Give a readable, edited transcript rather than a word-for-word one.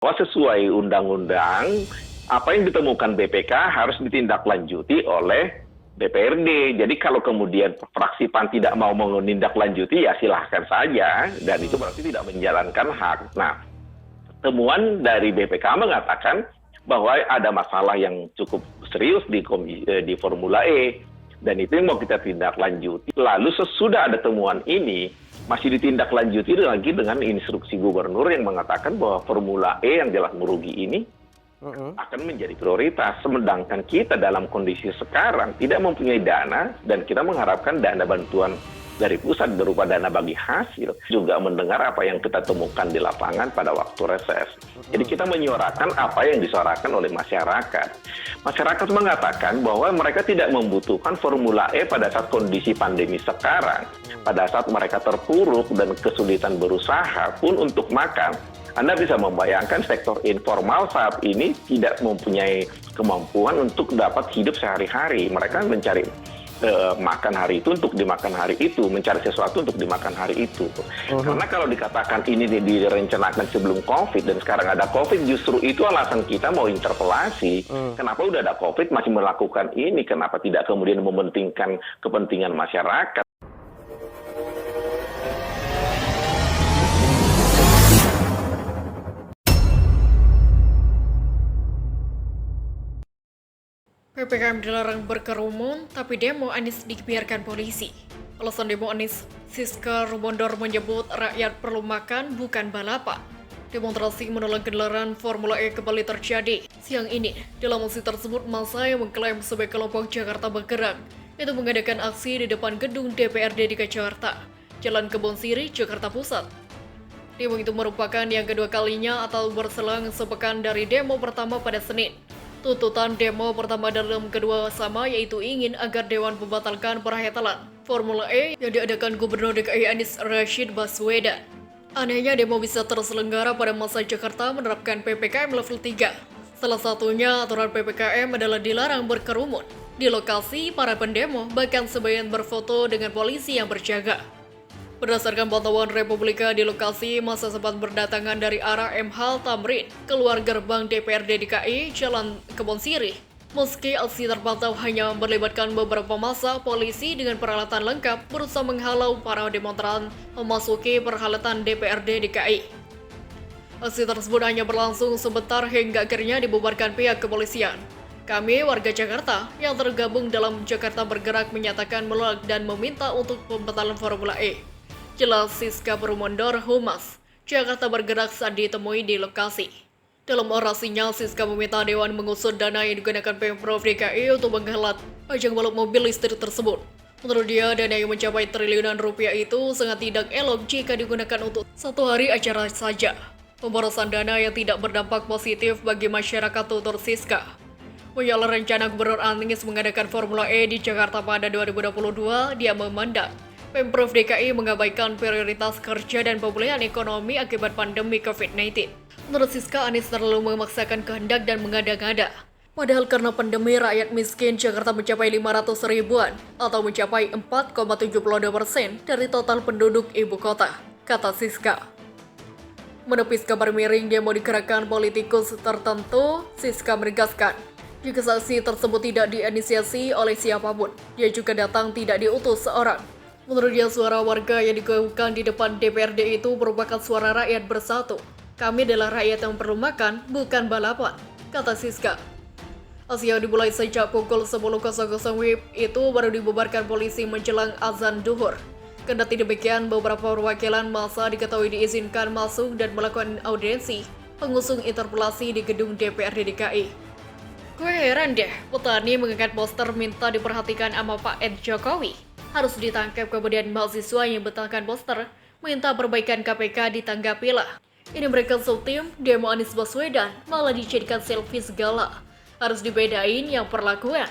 Bahwa sesuai undang-undang, apa yang ditemukan BPK harus ditindaklanjuti oleh DPRD. Jadi kalau kemudian fraksi PAN tidak mau menindaklanjuti, ya silahkan saja, dan itu berarti tidak menjalankan hak. Nah, temuan dari BPK mengatakan bahwa ada masalah yang cukup serius di Formula E, dan itu yang mau kita tindaklanjuti. Lalu sesudah ada temuan ini, masih ditindaklanjuti lagi dengan instruksi gubernur yang mengatakan bahwa Formula E yang jelas merugi ini akan menjadi prioritas. Sedangkan kita dalam kondisi sekarang tidak mempunyai dana, dan kita mengharapkan dana bantuan dari pusat berupa dana bagi hasil, juga mendengar apa yang kita temukan di lapangan pada waktu reses. Jadi kita menyuarakan apa yang disuarakan oleh masyarakat. Masyarakat mengatakan bahwa mereka tidak membutuhkan Formula E pada saat kondisi pandemi sekarang. Pada saat mereka terpuruk dan kesulitan berusaha pun untuk makan. Anda bisa membayangkan sektor informal saat ini tidak mempunyai kemampuan untuk dapat hidup sehari-hari. Mereka mencari makan hari itu untuk dimakan hari itu, mencari sesuatu untuk dimakan hari itu. Karena kalau dikatakan ini direncanakan sebelum COVID dan sekarang ada COVID, justru itu alasan kita mau interpelasi. Kenapa udah ada COVID masih melakukan ini? Kenapa tidak kemudian mementingkan kepentingan masyarakat? PPKM dilarang berkerumun, tapi demo Anies dibiarkan polisi. Alasan demo Anies, Siska Rumondor menyebut rakyat perlu makan, bukan balapan. Demonstrasi menolak gelaran Formula E kembali terjadi. Siang ini, dalam aksi tersebut massa yang mengklaim sebagai kelompok Jakarta Bergerak itu mengadakan aksi di depan gedung DPRD DKI Jakarta, Jalan Kebon Siri, Jakarta Pusat. Demo itu merupakan yang kedua kalinya atau berselang sepekan dari demo pertama pada Senin. Tuntutan demo pertama dalam kedua sama, yaitu ingin agar Dewan membatalkan perhelatan Formula E yang diadakan Gubernur DKI Anies Rashid Baswedan. Anehnya demo bisa terselenggara pada masa Jakarta menerapkan PPKM level 3. Salah satunya aturan PPKM adalah dilarang berkerumun. Di lokasi, para pendemo bahkan sebagian berfoto dengan polisi yang berjaga. Berdasarkan pantauan Republika di lokasi, massa sempat berdatangan dari arah M. Hal Tamrin, keluar gerbang DPRD DKI, Jalan Kebon Sirih. Meski aksi terpantau hanya melibatkan beberapa massa, polisi dengan peralatan lengkap berusaha menghalau para demonstran memasuki perhelatan DPRD DKI. Aksi tersebut hanya berlangsung sebentar hingga akhirnya dibubarkan pihak kepolisian. Kami, warga Jakarta yang tergabung dalam Jakarta Bergerak, menyatakan menolak dan meminta untuk pembatalan Formula E. Jelas Siska Rumondor Humas Jakarta Bergerak saat ditemui di lokasi. Dalam orasinya, Siska meminta Dewan mengusut dana yang digunakan Pemprov DKI untuk menghelat ajang balap mobil listrik tersebut. Menurut dia, dana yang mencapai triliunan rupiah itu sangat tidak elok jika digunakan untuk satu hari acara saja. Pemborosan dana yang tidak berdampak positif bagi masyarakat, tutur Siska. Menyoal rencana Gubernur Anies mengadakan Formula E di Jakarta pada 2022, dia memandang Pemprov DKI mengabaikan prioritas kerja dan pemulihan ekonomi akibat pandemi COVID-19. Menurut Siska, Anies terlalu memaksakan kehendak dan mengada-ngada. Padahal karena pandemi, rakyat miskin Jakarta mencapai 500 ribuan atau mencapai 4,72% dari total penduduk ibu kota, kata Siska. Menepis kabar miring demo digerakkan politikus tertentu, Siska menegaskan, jika saksi tersebut tidak diinisiasi oleh siapapun, dia juga datang tidak diutus seorang. Menurut dia, suara warga yang digaungkan di depan DPRD itu merupakan suara rakyat bersatu. Kami adalah rakyat yang perlu makan, bukan balapan, kata Siska. Aksi yang dimulai sejak pukul 10.00 WIB itu baru dibubarkan polisi menjelang azan duhur. Kendati demikian, beberapa perwakilan massa diketahui diizinkan masuk dan melakukan audiensi pengusung interpelasi di gedung DPRD DKI. Gue heran deh, petani mengangkat poster minta diperhatikan sama Pak Ed Jokowi. Harus ditangkap, kemudian mahasiswa yang betulkan poster minta perbaikan KPK ditanggapilah. Ini mereka tim demo Anies Baswedan malah dijadikan selfie segala. Harus dibedain yang perlakuan.